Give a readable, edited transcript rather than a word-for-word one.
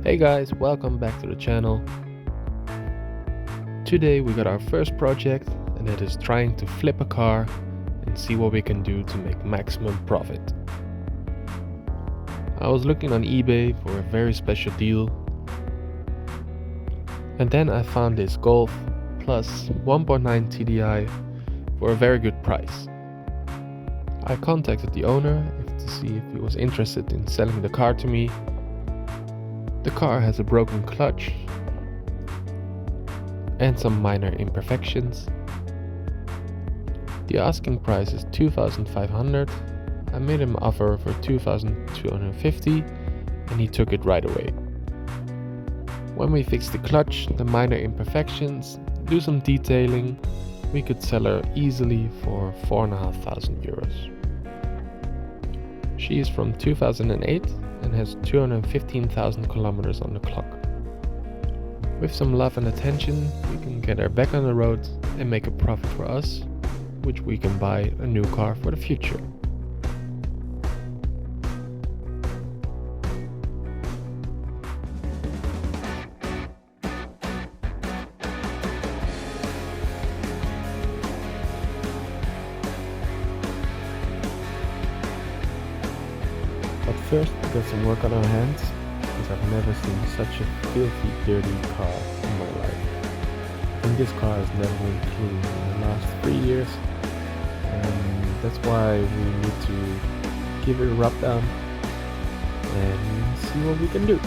Hey guys, welcome back to the channel. Today we got our first project, and that is trying to flip a car and see what we can do to make maximum profit. I was looking on eBay for a very special deal, and then I found this Golf Plus 1.9 TDI for a very good price. I contacted the owner to see if he was interested in selling the car to me. The car has a broken clutch and some minor imperfections. The asking price is 2,500. I made him an offer for 2,250 and he took it right away. When we fix the clutch, the minor imperfections, do some detailing, we could sell her easily for 4,500 euros. She is from 2008 and has 215,000 kilometers on the clock. With some love and attention, we can get her back on the road and make a profit for us, which we can buy a new car for the future. But first we got some work on our hands, because I've never seen such a filthy, dirty car in my life. I think this car has never been cleaned in the last 3 years, and that's why we need to give it a rub down and see what we can do.